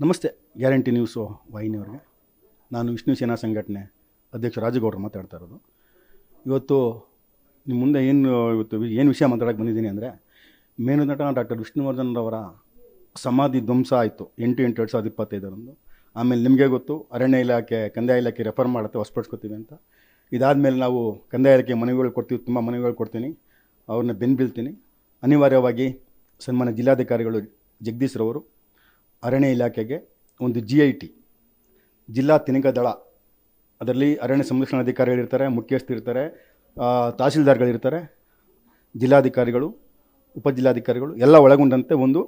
ನಮಸ್ತೆ. Guarantee news ವಾಹಿನಿಯವರಿಗೆ ನಾನು ವಿಷ್ಣು ಸೇನಾ ಸಂಘಟನೆ ಅಧ್ಯಕ್ಷ ರಾಜಗೌಡರು ಮಾತಾಡ್ತಾ ಇರೋದು. ಇವತ್ತು ನಿಮ್ಮ ಮುಂದೆ ಏನು ವಿಷಯ ಮಾತಾಡೋಕ್ಕೆ ಬಂದಿದ್ದೀನಿ ಅಂದರೆ, ಮೇರುನಟ ಡಾಕ್ಟರ್ ವಿಷ್ಣುವರ್ಧನ್ ಅವರ ಸಮಾಧಿ ಧ್ವಂಸ ಆಯಿತು 8/8/2025 ಆಮೇಲೆ ನಿಮಗೆ ಗೊತ್ತು, ಅರಣ್ಯ ಇಲಾಖೆ ಕಂದಾಯ ಇಲಾಖೆ ರೆಫರ್ ಮಾಡುತ್ತೆ, ಹೊಸಪಡಿಸ್ಕೊತೀವಿ ಅಂತ. ಇದಾದಮೇಲೆ ನಾವು ಕಂದಾಯ ಇಲಾಖೆ ಮನವಿಗಳು ಕೊಡ್ತೀವಿ, ತುಂಬ ಮನವಿಗಳು ಕೊಡ್ತೀನಿ, ಅವ್ರನ್ನ ಬೆನ್ಬಿಲ್ತೀನಿ. ಅನಿವಾರ್ಯವಾಗಿ ಸನ್ಮಾನ್ಯ ಜಿಲ್ಲಾಧಿಕಾರಿಗಳು ಜಗದೀಶ್ರವರು ಅರಣ್ಯ ಇಲಾಖೆಗೆ ಒಂದು GIT ಜಿಲ್ಲಾ ತನಿಖಾ ದಳ, ಅದರಲ್ಲಿ ಅರಣ್ಯ ಸಂರಕ್ಷಣಾಧಿಕಾರಿಗಳಿರ್ತಾರೆ, ಮುಖ್ಯಸ್ಥರಿರ್ತಾರೆ, ತಹಸೀಲ್ದಾರ್ಗಳಿರ್ತಾರೆ, ಜಿಲ್ಲಾಧಿಕಾರಿಗಳು, ಉಪಜಿಲ್ಲಾಧಿಕಾರಿಗಳು ಎಲ್ಲ ಒಳಗೊಂಡಂತೆ ಒಂದು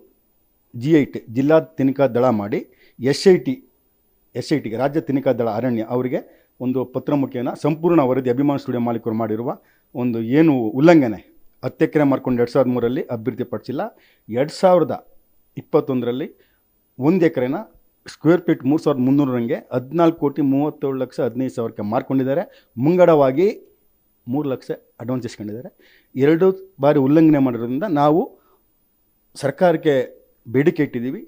GIT ಜಿಲ್ಲಾ ತನಿಖಾ ದಳ ಮಾಡಿ SITಗೆ ರಾಜ್ಯ ತನಿಖಾ ದಳ ಅರಣ್ಯ ಅವರಿಗೆ ಒಂದು ಪತ್ರ ಮುಖೇನ ಸಂಪೂರ್ಣ ವರದಿ ಅಭಿಮಾನ್ ಸ್ಟುಡಿಯೋ ಮಾಲೀಕರು ಮಾಡಿರುವ ಒಂದು ಏನು ಉಲ್ಲಂಘನೆ, 10 ಎಕರೆ ಮಾರ್ಕೊಂಡು 2003ರಲ್ಲಿ ಅಭಿವೃದ್ಧಿಪಡಿಸಿಲ್ಲ, 2021ರಲ್ಲಿ 1 ಎಕರೆನ ಸ್ಕ್ವೇರ್ ಫೀಟ್ 3300ರಂಗೆ 14,37,15,000ಕ್ಕೆ ಮಾರ್ಕೊಂಡಿದ್ದಾರೆ. ಮುಂಗಡವಾಗಿ 3 ಲಕ್ಷ ಅಡ್ವಾನ್ಸ್ ಇಸ್ಕೊಂಡಿದ್ದಾರೆ. 2 ಬಾರಿ ಉಲ್ಲಂಘನೆ ಮಾಡಿರೋದ್ರಿಂದ ನಾವು ಸರ್ಕಾರಕ್ಕೆ ಬೇಡಿಕೆ ಇಟ್ಟಿದ್ದೀವಿ.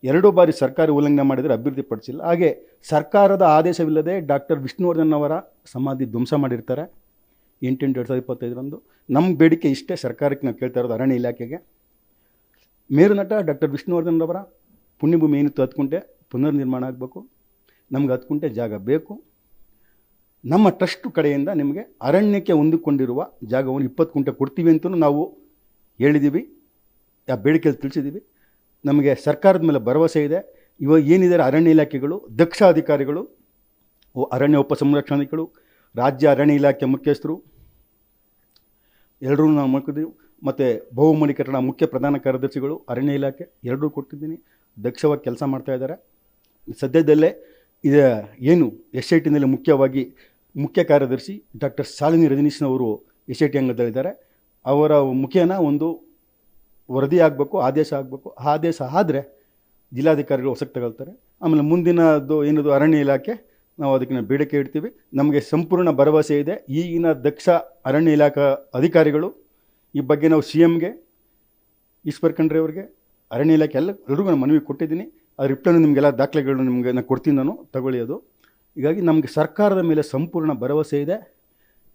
2 ಬಾರಿ ಸರ್ಕಾರ ಉಲ್ಲಂಘನೆ ಮಾಡಿದರೆ ಅಭಿವೃದ್ಧಿಪಡಿಸಿಲ್ಲ. ಹಾಗೆ ಸರ್ಕಾರದ ಆದೇಶವಿಲ್ಲದೆ ಡಾಕ್ಟರ್ ವಿಷ್ಣುವರ್ಧನ್ ಅವರ ಸಮಾಧಿ ಧ್ವಂಸ ಮಾಡಿರ್ತಾರೆ 8/8/2025. ನಮ್ಮ ಬೇಡಿಕೆ ಇಷ್ಟೇ, ಸರ್ಕಾರಕ್ಕೆ ನಾವು ಕೇಳ್ತಾ ಇರೋದು ಅರಣ್ಯ ಇಲಾಖೆಗೆ, ಮೇರುನಟ ಡಾಕ್ಟರ್ ವಿಷ್ಣುವರ್ಧನ್ ಅವರ ಪುಣ್ಯಭೂಮಿ ಏನಿತ್ತು 10 ಕುಂಟೆ ಪುನರ್ ನಿರ್ಮಾಣ ಆಗಬೇಕು. ನಮ್ಗೆ 10 ಕುಂಟೆ ಜಾಗ ಬೇಕು. ನಮ್ಮ ಟ್ರಸ್ಟ್ ಕಡೆಯಿಂದ ನಿಮಗೆ ಅರಣ್ಯಕ್ಕೆ ಹೊಂದಿಕೊಂಡಿರುವ ಜಾಗವನ್ನು 20 ಕುಂಟೆ ಕೊಡ್ತೀವಿ ಅಂತಲೂ ನಾವು ಹೇಳಿದ್ದೀವಿ, ಆ ಬೇಡಿಕೆಯಲ್ಲಿ ತಿಳಿಸಿದ್ದೀವಿ. ನಮಗೆ ಸರ್ಕಾರದ ಮೇಲೆ ಭರವಸೆ ಇದೆ. ಇವಾಗ ಏನಿದ್ದಾರೆ ಅರಣ್ಯ ಇಲಾಖೆಗಳು, ದಕ್ಷ ಅಧಿಕಾರಿಗಳು, ಅರಣ್ಯ ಉಪ ಸಂರಕ್ಷಣಾಧಿಕಾರಿಗಳು, ರಾಜ್ಯ ಅರಣ್ಯ ಇಲಾಖೆ ಮುಖ್ಯಸ್ಥರು ಎಲ್ಲರೂ ನಾವು ಮಾಡ್ತಿದ್ದೀವಿ. ಮತ್ತು ಬಹುಮುಖೀಕರಣ ಮುಖ್ಯ ಪ್ರಧಾನ ಕಾರ್ಯದರ್ಶಿಗಳು ಅರಣ್ಯ ಇಲಾಖೆ ಎಲ್ಲರೂ ಕೊಟ್ಟಿದ್ದೀನಿ, ದಕ್ಷವಾಗಿ ಕೆಲಸ ಮಾಡ್ತಾಯಿದ್ದಾರೆ. ಸದ್ಯದಲ್ಲೇ ಇದು ಏನು SITನಲ್ಲಿ ಮುಖ್ಯವಾಗಿ ಮುಖ್ಯ ಕಾರ್ಯದರ್ಶಿ ಡಾಕ್ಟರ್ ಶಾಲಿನಿ ರಜನೀಶ್ನವರು SIT ಅಂಗದಲ್ಲಿದ್ದಾರೆ. ಅವರ ಮುಖೇನ ಒಂದು ವರದಿ ಆಗಬೇಕು, ಆದೇಶ ಆಗಬೇಕು. ಆದೇಶ ಆದರೆ ಜಿಲ್ಲಾಧಿಕಾರಿಗಳು ಹೊಸಕ್ಕೆ ತಗೊಳ್ತಾರೆ. ಆಮೇಲೆ ಮುಂದಿನದು ಏನದು ಅರಣ್ಯ ಇಲಾಖೆ, ನಾವು ಅದಕ್ಕೆ ಬೇಡಿಕೆ ಇಡ್ತೀವಿ. ನಮಗೆ ಸಂಪೂರ್ಣ ಭರವಸೆ ಇದೆ. ಈಗಿನ ದಕ್ಷ ಅರಣ್ಯ ಇಲಾಖಾ ಅಧಿಕಾರಿಗಳು ಈ ಬಗ್ಗೆ ನಾವು CMಗೆ, ಈಶ್ವರ್ ಖಂಡ್ರೆ ಅವರಿಗೆ, ಅರಣ್ಯ ಇಲಾಖೆ ಎಲ್ಲರಿಗೂ ನಾನು ಮನವಿ ಕೊಟ್ಟಿದ್ದೀನಿ. ಆ ರಿಪ್ಲೈನು ನಿಮಗೆಲ್ಲ ದಾಖಲೆಗಳು ನಿಮಗೆ ನಾನು ಕೊಡ್ತೀನಿ, ನಾನು ತಗೊಳ್ಳಿ ಅದು. ಹೀಗಾಗಿ ನಮಗೆ ಸರ್ಕಾರದ ಮೇಲೆ ಸಂಪೂರ್ಣ ಭರವಸೆ ಇದೆ.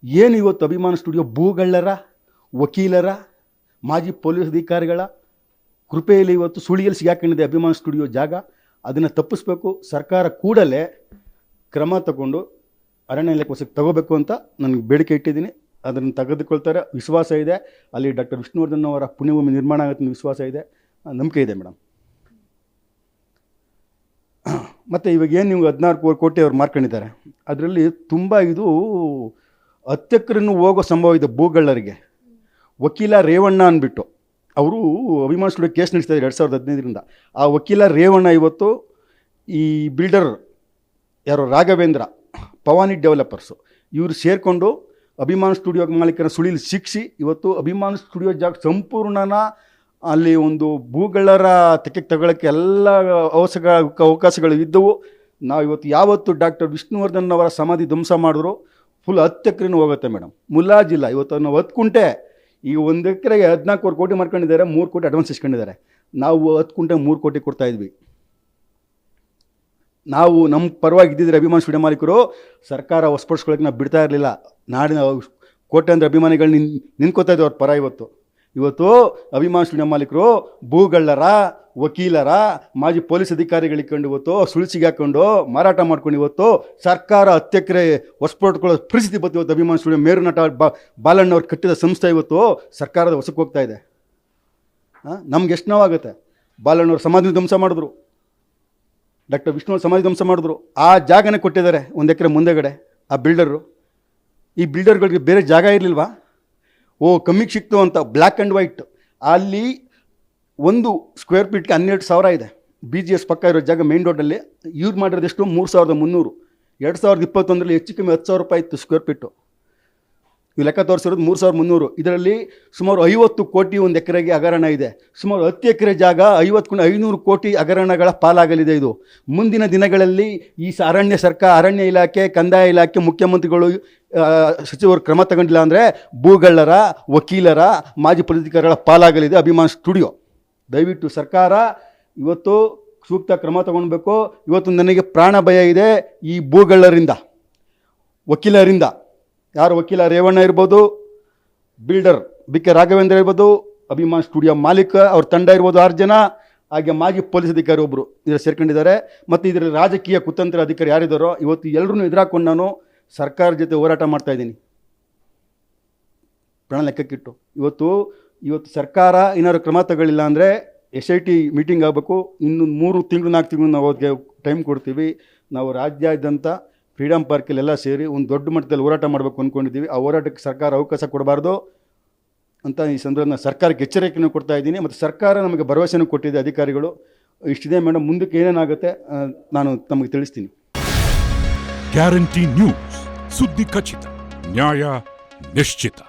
ಏನು ಇವತ್ತು ಅಭಿಮಾನ್ ಸ್ಟುಡಿಯೋ ಭೂಗಳ್ಳರ, ವಕೀಲರ, ಮಾಜಿ ಪೊಲೀಸ್ ಅಧಿಕಾರಿಗಳ ಕೃಪೆಯಲ್ಲಿ ಇವತ್ತು ಸುಳಿಯಲ್ಲಿ ಸಿಗಾಕೊಂಡಿದೆ ಅಭಿಮಾನ್ ಸ್ಟುಡಿಯೋ ಜಾಗ, ಅದನ್ನು ತಪ್ಪಿಸ್ಬೇಕು. ಸರ್ಕಾರ ಕೂಡಲೇ ಕ್ರಮ ತಗೊಂಡು ಅರಣ್ಯ ಇಲಾಖೆ ಹೊಸಕ್ಕೆ ತಗೋಬೇಕು ಅಂತ ನನಗೆ ಬೇಡಿಕೆ ಇಟ್ಟಿದ್ದೀನಿ. ಅದನ್ನು ತೆಗೆದುಕೊಳ್ತಾರೆ, ವಿಶ್ವಾಸ ಇದೆ. ಅಲ್ಲಿ ಡಾಕ್ಟರ್ ವಿಷ್ಣುವರ್ಧನ್ ಅವರ ಪುಣ್ಯಭೂಮಿ ನಿರ್ಮಾಣ ಆಗುತ್ತೆ ವಿಶ್ವಾಸ ಇದೆ, ನಂಬಿಕೆ ಇದೆ ಮೇಡಮ್. ಮತ್ತು ಇವಾಗ ಏನು ನೀವು 14 ಕೋಟಿ ಅವ್ರು ಮಾರ್ಕೊಂಡಿದ್ದಾರೆ, ಅದರಲ್ಲಿ ತುಂಬ ಇದು 10 ಎಕರೆನೂ ಹೋಗೋ ಸಂಭವ ಇದೆ ಭೂಗಳ್ಳರಿಗೆ. ವಕೀಲ ರೇವಣ್ಣ ಅಂದ್ಬಿಟ್ಟು ಅವರು ಅಭಿಮಾನ್ ಸ್ಟುಡಿಯೋ ಕೇಸ್ ನಡೆಸ್ತಾರೆ 2015ರಿಂದ. ಆ ವಕೀಲ ರೇವಣ್ಣ ಇವತ್ತು ಈ ಬಿಲ್ಡರ್ ಯಾರೋ ರಾಘವೇಂದ್ರ, ಪವಾನಿ ಡೆವಲಪರ್ಸು, ಇವರು ಸೇರಿಕೊಂಡು ಅಭಿಮಾನ್ ಸ್ಟುಡಿಯೋ ಮಾಲೀಕರ ಸುಳಿಲಿ ಶಿಕ್ಷಿ ಇವತ್ತು ಅಭಿಮಾನ್ ಸ್ಟುಡಿಯೋ ಜಾಗ ಸಂಪೂರ್ಣನ ಅಲ್ಲಿ ಒಂದು ಭೂಗಳ್ಳರ ತೆಗೆಗೆ ತಗೊಳ್ಳೋಕ್ಕೆ ಎಲ್ಲ ಅವಕಾಶಗಳು ಇದ್ದವು. ನಾವು ಇವತ್ತು ಯಾವತ್ತು ಡಾಕ್ಟರ್ ವಿಷ್ಣುವರ್ಧನ್ ಅವರ ಸಮಾಧಿ ಧ್ವಂಸ ಮಾಡಿದ್ರು ಫುಲ್ 10 ಎಕರೆನೂ ಹೋಗುತ್ತೆ ಮೇಡಮ್, ಮುಲಾಜಿಲ್ಲ. ಇವತ್ತು ನಾವು 10 ಕುಂಟೆ, ಈಗ 1 ಎಕರೆಗೆ 14 ಕೋಟಿ ಮಾಡ್ಕೊಂಡಿದ್ದಾರೆ, 3 ಕೋಟಿ ಅಡ್ವಾನ್ಸ್ ಇಸ್ಕೊಂಡಿದ್ದಾರೆ. ನಾವು 10 ಕುಂಟೆ 3 ಕೋಟಿ ಕೊಡ್ತಾಯಿದ್ವಿ. ನಾವು ನಮ್ಮ ಪರವಾಗಿ ಇದ್ದಿದ್ರೆ ಅಭಿಮಾನ್ ಸ್ಟುಡಿಯೋ ಮಾಲೀಕರು ಸರ್ಕಾರ ಹೊಸಪಡಿಸ್ಕೊಳ್ಳೋಕೆ ನಾವು ಬಿಡ್ತಾ ಇರಲಿಲ್ಲ. ನಾಡಿನ ಕೋಟ್ಯಾಂತರ ಅಭಿಮಾನಿಗಳು ನಿಂತ್ಕೋತಾ ಇದ್ದವು ಅವ್ರ ಪರ. ಇವತ್ತು ಅಭಿಮಾನ್ ಸ್ಟುಡಿಯೋ ಮಾಲೀಕರು ಭೂಗಳ್ಳರ, ವಕೀಲರ, ಮಾಜಿ ಪೊಲೀಸ್ ಅಧಿಕಾರಿಗಳಿಕೊಂಡು ಇವತ್ತು ಸುಳಿಸಿಗೆ ಹಾಕ್ಕೊಂಡು ಮಾರಾಟ ಮಾಡ್ಕೊಂಡು ಇವತ್ತು ಸರ್ಕಾರ 10 ಎಕರೆ ಹೊಸಪಡ್ಕೊಳ್ಳೋ ಪರಿಸ್ಥಿತಿ ಬಂತು. ಇವತ್ತು ಅಭಿಮಾನ್ ಸ್ಟುಡಿಯೋ ಮೇರುನಟ ಬಾಲಣ್ಣವ್ರು ಕಟ್ಟಿದ ಸಂಸ್ಥೆ ಇವತ್ತು ಸರ್ಕಾರದ ಹೊಸಕ್ಕೆ ಹೋಗ್ತಾ ಇದೆ. ನಮ್ಗೆ ಎಷ್ಟು ನೋವಾಗುತ್ತೆ. ಬಾಲಣ್ಣವ್ರು ಸಮಾಧಿ ಧ್ವಂಸ ಮಾಡಿದ್ರು, ಡಾಕ್ಟರ್ ವಿಷ್ಣು ಸಮಾಧಿ ಧ್ವಂಸ ಮಾಡಿದ್ರು. ಆ ಜಾಗನೇ ಕೊಟ್ಟಿದ್ದಾರೆ 1 ಎಕರೆ ಮುಂದೆಗಡೆ ಆ ಬಿಲ್ಡರು. ಈ ಬಿಲ್ಡರ್ಗಳಿಗೆ ಬೇರೆ ಜಾಗ ಇರಲಿಲ್ವಾ? ಕಮ್ಮಿಗೆ ಸಿಕ್ತು ಅಂತ ಬ್ಲ್ಯಾಕ್ ಆ್ಯಂಡ್ ವೈಟ್. ಅಲ್ಲಿ 1 ಸ್ಕ್ವೇರ್ ಫೀಟ್ಗೆ 12,000 ಇದೆ. BGS ಪಕ್ಕ ಇರೋ ಜಾಗ ಮೇನ್ ರೋಡಲ್ಲಿ. ಇವ್ರು ಮಾಡಿರೋದೆಷ್ಟು 3,300. 2021ರಲ್ಲಿ ಹೆಚ್ಚು ಕಮ್ಮಿ 10,000 ರೂಪಾಯಿ ಇತ್ತು ಸ್ಕ್ವೇರ್ ಫೀಟು. ಇವು ಲೆಕ್ಕ ತೋರಿಸಿರೋದು 3,300. ಇದರಲ್ಲಿ ಸುಮಾರು 50 ಕೋಟಿ 1 ಎಕರೆಗೆ ಹಗರಣ ಇದೆ. ಸುಮಾರು 10 ಎಕರೆ ಜಾಗ 50-500 ಕೋಟಿ ಹಗರಣಗಳ ಪಾಲಾಗಲಿದೆ. ಇದು ಮುಂದಿನ ದಿನಗಳಲ್ಲಿ ಈ ಅರಣ್ಯ ಇಲಾಖೆ, ಕಂದಾಯ ಇಲಾಖೆ, ಮುಖ್ಯಮಂತ್ರಿಗಳು, ಸಚಿವರು ಕ್ರಮ ತಗೊಂಡಿಲ್ಲ ಅಂದರೆ ಭೂಗಳ್ಳರ, ವಕೀಲರ, ಮಾಜಿ ಪೊಲಿಟಿಕರ್ಗಳ ಪಾಲಾಗಲಿದೆ ಅಭಿಮಾನ್ ಸ್ಟುಡಿಯೋ. ದಯವಿಟ್ಟು ಸರ್ಕಾರ ಇವತ್ತು ಸೂಕ್ತ ಕ್ರಮ ತಗೊಳ್ಬೇಕು. ಇವತ್ತು ನನಗೆ ಪ್ರಾಣ ಭಯ ಇದೆ ಈ ಭೂಗಳ್ಳರಿಂದ, ವಕೀಲರಿಂದ. ಯಾರು ವಕೀಲ ರೇವಣ್ಣ ಇರ್ಬೋದು, ಬಿಲ್ಡರ್ BK ರಾಘವೇಂದ್ರ ಇರ್ಬೋದು, ಅಭಿಮಾನ್ ಸ್ಟುಡಿಯೋ ಮಾಲೀಕ ಅವ್ರ ತಂಡ ಇರ್ಬೋದು 6 ಜನ, ಹಾಗೆ ಮಾಜಿ ಪೊಲೀಸ್ ಅಧಿಕಾರಿ ಒಬ್ಬರು ಇದರಲ್ಲಿ ಸೇರ್ಕೊಂಡಿದ್ದಾರೆ. ಮತ್ತು ಇದರಲ್ಲಿ ರಾಜಕೀಯ ಕುತಂತ್ರ ಅಧಿಕಾರಿ ಯಾರಿದ್ದಾರೋ ಇವತ್ತು ಎಲ್ಲರೂ ಎದುರಾಕೊಂಡು ನಾನು ಸರ್ಕಾರದ ಜೊತೆ ಹೋರಾಟ ಮಾಡ್ತಾಯಿದ್ದೀನಿ, ಪ್ರಾಣ ಲೆಕ್ಕಕ್ಕಿಟ್ಟು. ಇವತ್ತು ಸರ್ಕಾರ ಏನಾದ್ರು ಕ್ರಮ ತಗೊಳ್ಳಿಲ್ಲ ಅಂದರೆ SIT ಮೀಟಿಂಗ್ ಆಗಬೇಕು. ಇನ್ನು 3 ತಿಂಗಳು 4 ತಿಂಗಳು ನಾವು ಅದಕ್ಕೆ ಟೈಮ್ ಕೊಡ್ತೀವಿ. ನಾವು ರಾಜ್ಯಾದ್ಯಂತ ಫ್ರೀಡಮ್ ಪಾರ್ಕಲ್ಲೆಲ್ಲ ಸೇರಿ ಒಂದು ದೊಡ್ಡ ಮಟ್ಟದಲ್ಲಿ ಹೋರಾಟ ಮಾಡಬೇಕು ಅಂದ್ಕೊಂಡಿದ್ದೀವಿ. ಆ ಹೋರಾಟಕ್ಕೆ ಸರ್ಕಾರ ಅವಕಾಶ ಕೊಡಬಾರ್ದು ಅಂತ ಈ ಸಂದರ್ಭದಲ್ಲಿ ಸರ್ಕಾರಕ್ಕೆ ಎಚ್ಚರಿಕೆಯನ್ನು ಕೊಡ್ತಾ ಇದ್ದೀನಿ. ಮತ್ತು ಸರ್ಕಾರ ನಮಗೆ ಭರವಸೆನೂ ಕೊಟ್ಟಿದೆ, ಅಧಿಕಾರಿಗಳು. ಇಷ್ಟಿದೆ ಮೇಡಮ್, ಮುಂದಕ್ಕೆ ಏನೇನಾಗುತ್ತೆ ನಾನು ತಮಗೆ ತಿಳಿಸ್ತೀನಿ. ಗ್ಯಾರಂಟಿ ನ್ಯೂಸ್, ಸುದ್ದಿ ಖಚಿತ, ನ್ಯಾಯ ನಿಶ್ಚಿತ.